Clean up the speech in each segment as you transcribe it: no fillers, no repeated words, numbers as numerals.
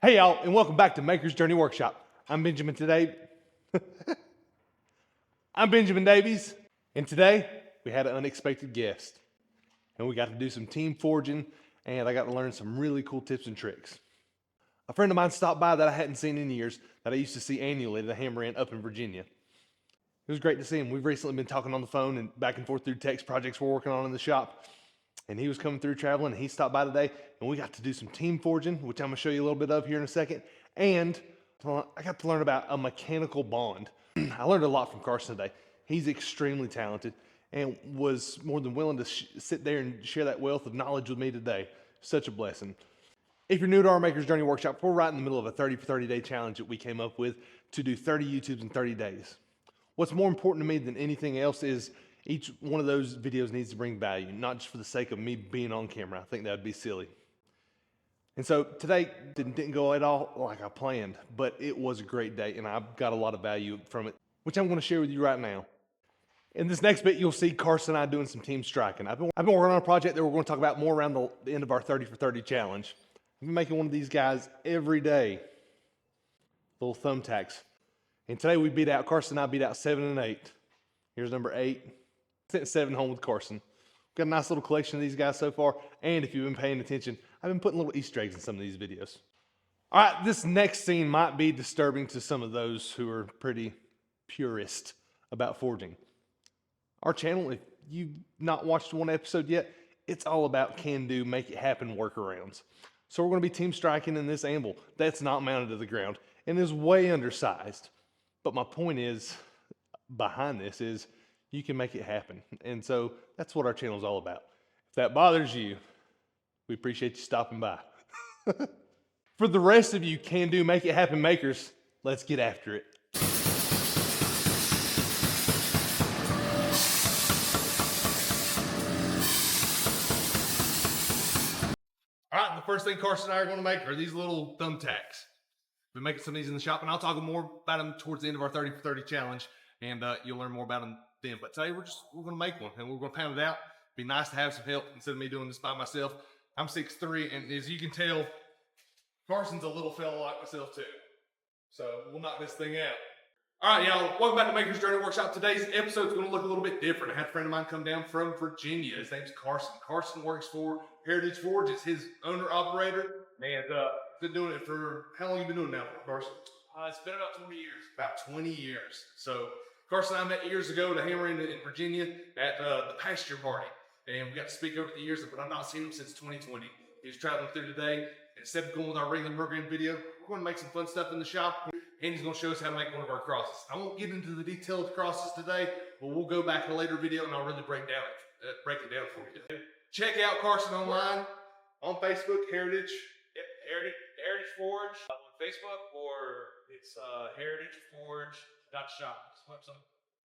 Hey y'all, and welcome back to Maker's Journey Workshop. I'm Benjamin today. I'm Benjamin Davies, and today we had an unexpected guest. And we got to do some team forging, and I got to learn some really cool tips and tricks. A friend of mine stopped by that I hadn't seen in years, that I used to see annually at the Hammer Inn up in Virginia. It was great to see him. We've recently been talking on the phone and back and forth through text projects we're working on in the shop. And he was coming through traveling, and he stopped by today, and we got to do some team forging, which I'm gonna show you a little bit of here in a second. And I got to learn about a mechanical bond. I learned a lot from Carson today. He's extremely talented and was more than willing to sit there and share that wealth of knowledge with me today. Such a blessing. If you're new to our Maker's Journey Workshop, we're right in the middle of a 30 for 30 day challenge that we came up with to do 30 YouTubes in 30 days. What's more important to me than anything else is each one of those videos needs to bring value, not just for the sake of me being on camera. I think that would be silly. And so today didn't go at all like I planned, but it was a great day and I got a lot of value from it, which I'm going to share with you right now. In this next bit, you'll see Carson and I doing some team striking. I've been working on a project that we're going to talk about more around the end of our 30 for 30 challenge. I've been making one of these guys every day, little thumbtacks. And today we beat out, Carson and I beat out 7 and 8. Here's number 8. Sent 7 home with Carson. Got a nice little collection of these guys so far. And if you've been paying attention, I've been putting little Easter eggs in some of these videos. All right, this next scene might be disturbing to some of those who are pretty purist about forging. Our channel, if you've not watched one episode yet, it's all about can-do, make it happen workarounds. So we're going to be team striking in this anvil that's not mounted to the ground and is way undersized. But my point is, behind this is, you can make it happen. And so that's what our channel is all about. If that bothers you, we appreciate you stopping by. For the rest of you can-do, make it happen makers, let's get after it. All right, the first thing Carson and I are going to make are these little thumbtacks. We've been making some of these in the shop, and I'll talk more about them towards the end of our 30 for 30 challenge, and you'll learn more about them then. But today we're going to make one, and we're going to pound it out. It'd be nice to have some help instead of me doing this by myself. I'm 6'3", and as you can tell, Carson's a little fella like myself too. So we'll knock this thing out. All right, y'all, welcome back to Maker's Journey Workshop. Today's episode is going to look a little bit different. I had a friend of mine come down from Virginia. His name's Carson. Carson works for Heritage Forge. It's his owner-operator. And been doing it for, how long have you been doing it now, Carson? It's been about 20 years. About 20 years. So Carson and I met years ago at a Hammer Inn in Virginia at the pasture party. And we got to speak over the years, but I've not seen him since 2020. He was traveling through today. Instead of going with our regular program video, we're going to make some fun stuff in the shop. And he's going to show us how to make one of our crosses. I won't get into the detailed crosses today, but we'll go back in a later video and I'll really break it down for you. Check out Carson online on Facebook, Heritage. Yep, Heritage Forge on Facebook, or it's heritageforge.shop.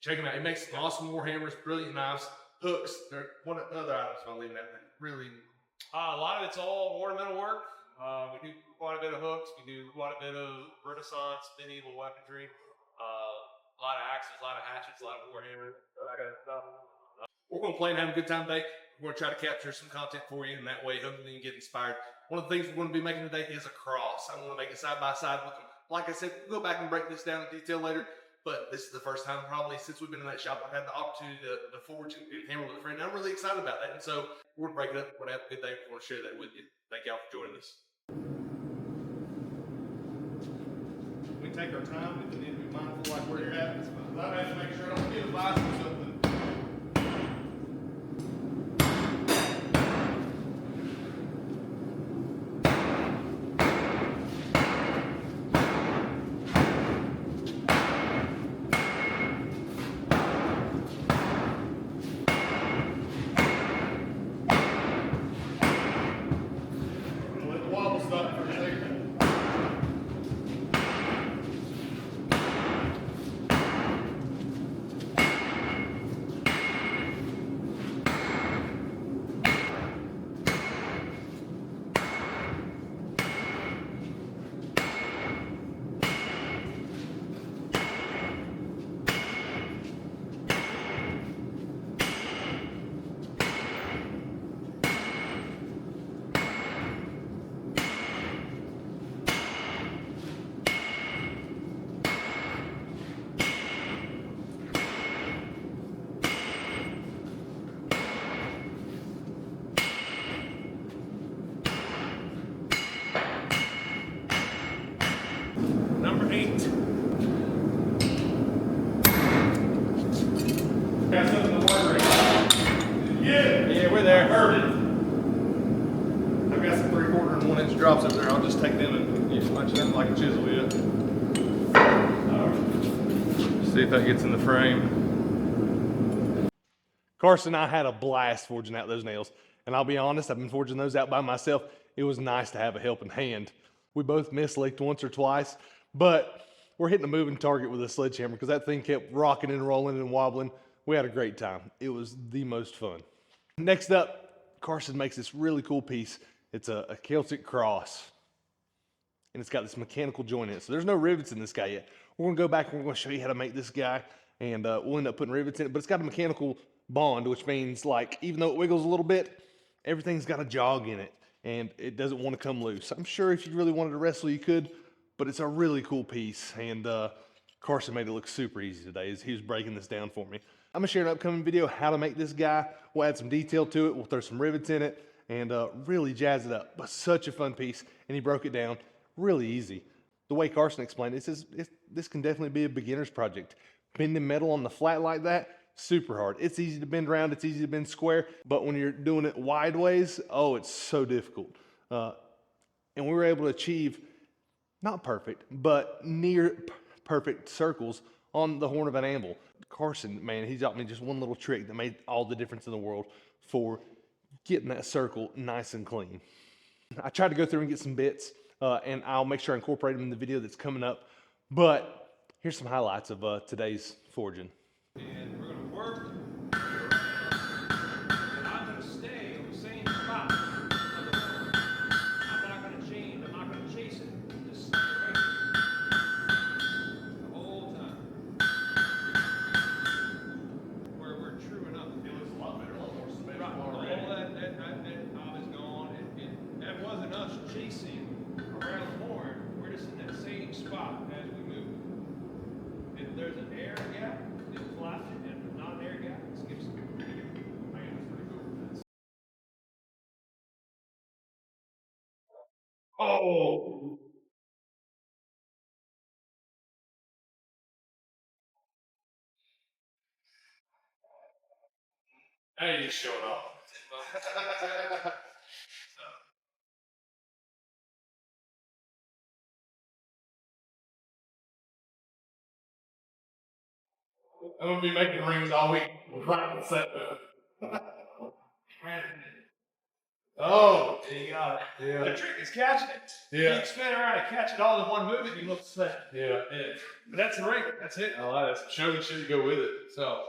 Check him out. He makes awesome war hammers, brilliant knives, hooks. What other items am I leaving out there? Really? A lot of it's all ornamental work. We do quite a bit of hooks. We do quite a bit of Renaissance, medieval weaponry. A lot of axes, a lot of hatchets, a lot of war hammers, that kind of stuff. We're going to play and have a good time today. We're going to try to capture some content for you, and that way hopefully you can get inspired. One of the things we're going to be making today is a cross. I'm going to make it side by side with them. Like I said, we'll go back and break this down in detail later, but this is the first time probably since we've been in that shop I've had the opportunity to forge and hammer with a friend. I'm really excited about that, and so we're going to break it up. We're going to have a good day. We're going to share that with you. Thank y'all for joining us. We take our time, but we need to be mindful like where you're at. I have to make sure I don't get a vice or something. 8. Got something in the water right. Yeah, we're there. Heard it. I've got some 3/4 and 1 inch drops over there. I'll just take them and punch them like a chisel. Yeah. See if that gets in the frame. Carson and I had a blast forging out those nails. And I'll be honest, I've been forging those out by myself. It was nice to have a helping hand. We both mislicked once or twice, but we're hitting a moving target with a sledgehammer because that thing kept rocking and rolling and wobbling. We had a great time. It was the most fun. Next up, Carson makes this really cool piece. It's a Celtic cross. And it's got this mechanical joint in it. So there's no rivets in this guy yet. We're gonna go back and we're gonna show you how to make this guy, and we'll end up putting rivets in it, but it's got a mechanical bond, which means like, even though it wiggles a little bit, everything's got a jog in it and it doesn't want to come loose. I'm sure if you really wanted to wrestle, you could, but it's a really cool piece, and Carson made it look super easy today as he was breaking this down for me. I'm gonna share an upcoming video how to make this guy. We'll add some detail to it. We'll throw some rivets in it and really jazz it up. But such a fun piece, and he broke it down really easy. The way Carson explained it, says this can definitely be a beginner's project. Bending metal on the flat like that, super hard. It's easy to bend round, it's easy to bend square, but when you're doing it wide ways, oh, it's so difficult. And we were able to achieve, not perfect, but near perfect circles on the horn of an anvil. Carson, man, he taught me just one little trick that made all the difference in the world for getting that circle nice and clean. I tried to go through and get some bits, and I'll make sure I incorporate them in the video that's coming up. But here's some highlights of today's forging. And we're going to work. And I'm going to stay on the same spot. I'm not going to change. I'm not going to chase it. Just stay right the whole time. We're true enough. It looks a lot better. A lot more cement. All that knob is gone. And that wasn't us chasing around the horn. We're just in that same spot as we move. If there's an air gap, it flaps it, and if there's not an air gap, it skips it. Man, that's pretty cool. Oh! Hey, you showing off. I'm gonna be making rings all week. Right, set. Oh, you got it. Yeah. The trick is catching it. Yeah. You spin around and catch it all in one move, and you look set. Yeah. But that's the ring. That's it. I like that. Show me shit to go with it. So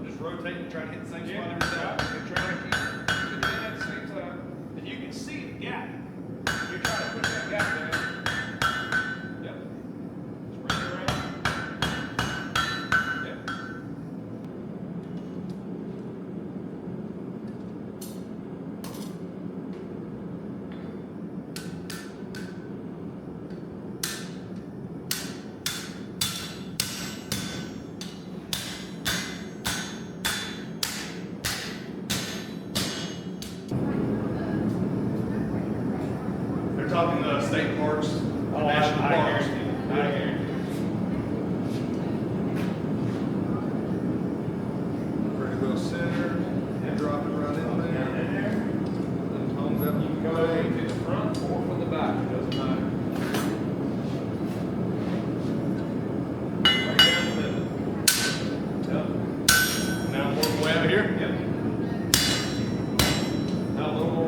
just rotate and try to hit the same spot every time. And try to keep it at the same time. And you can see the gap. You're trying to put that gap there. Yep. Just bring it around. Yep. They're talking the state parks, national parks. I guarantee. Pretty well center. And drop it right in there. And tongues up. You can go to the front or from the back. It doesn't matter. Right down the middle. Yep. Now work way over here. Yep. Now a little more.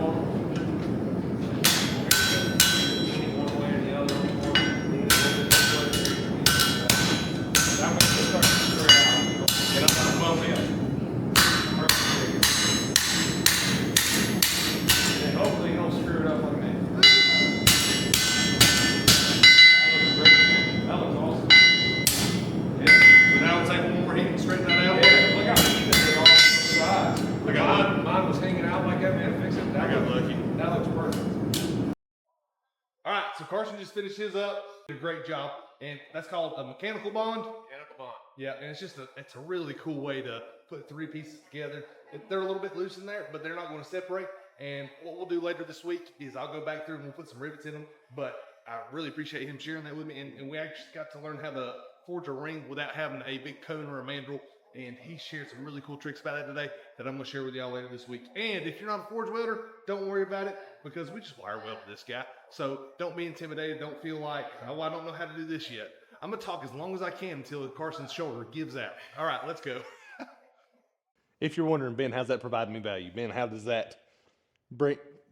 All right, so Carson just finished his up. Did a great job, and that's called a mechanical bond. Mechanical bond. Yeah, and it's a really cool way to put 3 pieces together. They're a little bit loose in there, but they're not going to separate. And what we'll do later this week is I'll go back through and we'll put some rivets in them. But I really appreciate him sharing that with me. And we actually got to learn how to forge a ring without having a big cone or a mandrel. And he shared some really cool tricks about that today that I'm going to share with y'all later this week. And if you're not a forge welder, don't worry about it because we just wire welded this guy. So don't be intimidated. Don't feel like, oh, I don't know how to do this yet. I'm going to talk as long as I can until Carson's shoulder gives out. All right, let's go. If you're wondering, Ben, how's that providing me value? Ben, how does that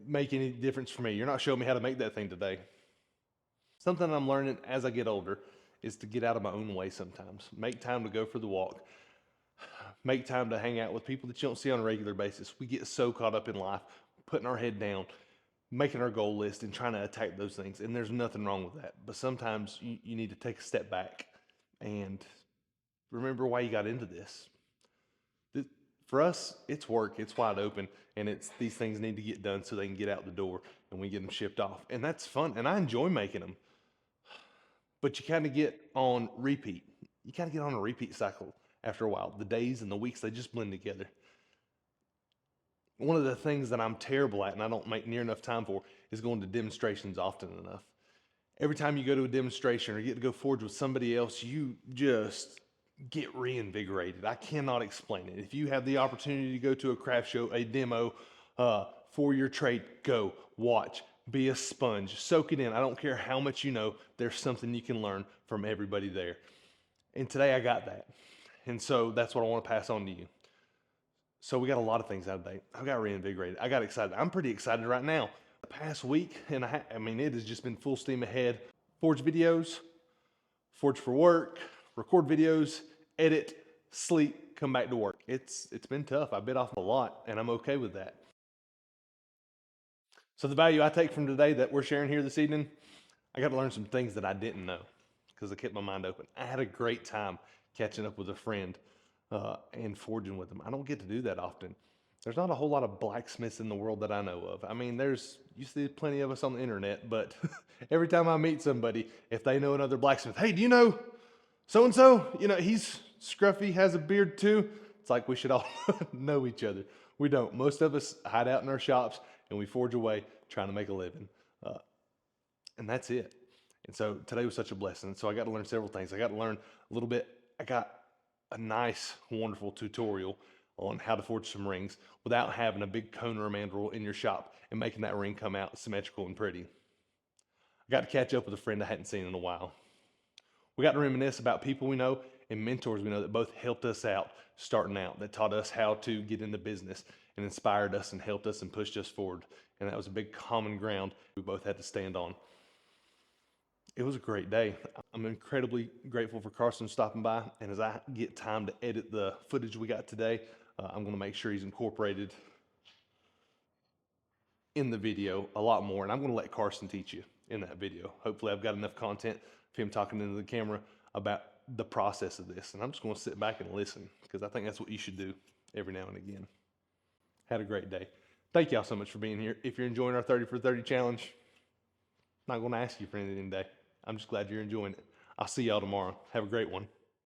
make any difference for me? You're not showing me how to make that thing today. Something I'm learning as I get older is to get out of my own way sometimes. Make time to go for the walk. Make time to hang out with people that you don't see on a regular basis. We get so caught up in life, putting our head down, making our goal list and trying to attack those things. And there's nothing wrong with that. But sometimes you need to take a step back and remember why you got into this. For us, it's work, it's wide open, and it's these things need to get done so they can get out the door and we get them shipped off. And that's fun, and I enjoy making them. But you kind of get on repeat. You kind of get on a repeat cycle after a while. The days and the weeks, they just blend together. One of the things that I'm terrible at and I don't make near enough time for is going to demonstrations often enough. Every time you go to a demonstration or you get to go forge with somebody else, you just get reinvigorated. I cannot explain it. If you have the opportunity to go to a craft show, a demo for your trade, go watch, be a sponge, soak it in. I don't care how much you know, there's something you can learn from everybody there. And today I got that. And so that's what I want to pass on to you. So we got a lot of things out of today. I got reinvigorated. I got excited. I'm pretty excited right now. The past week, and I mean, it has just been full steam ahead. Forge videos, forge for work, record videos, edit, sleep, come back to work. It's been tough. I bit off a lot, and I'm okay with that. So the value I take from today that we're sharing here this evening, I got to learn some things that I didn't know because I kept my mind open. I had a great time catching up with a friend and forging with them. I don't get to do that often. There's not a whole lot of blacksmiths in the world that I know of. I mean, you see plenty of us on the internet, but every time I meet somebody, if they know another blacksmith, hey, do you know so-and-so? You know, he's scruffy, has a beard too. It's like we should all know each other. We don't. Most of us hide out in our shops and we forge away trying to make a living. And that's it. And so today was such a blessing. So I got to learn several things. I got to learn a little bit. I got a nice, wonderful tutorial on how to forge some rings without having a big cone or a mandrel in your shop and making that ring come out symmetrical and pretty. I got to catch up with a friend I hadn't seen in a while. We got to reminisce about people we know and mentors we know that both helped us out starting out, that taught us how to get into business and inspired us and helped us and pushed us forward. And that was a big common ground we both had to stand on. It was a great day. I'm incredibly grateful for Carson stopping by. And as I get time to edit the footage we got today, I'm going to make sure he's incorporated in the video a lot more. And I'm going to let Carson teach you in that video. Hopefully I've got enough content of him talking into the camera about the process of this. And I'm just going to sit back and listen because I think that's what you should do every now and again. Had a great day. Thank y'all so much for being here. If you're enjoying our 30 for 30 challenge, I'm not going to ask you for anything today. I'm just glad you're enjoying it. I'll see y'all tomorrow. Have a great one.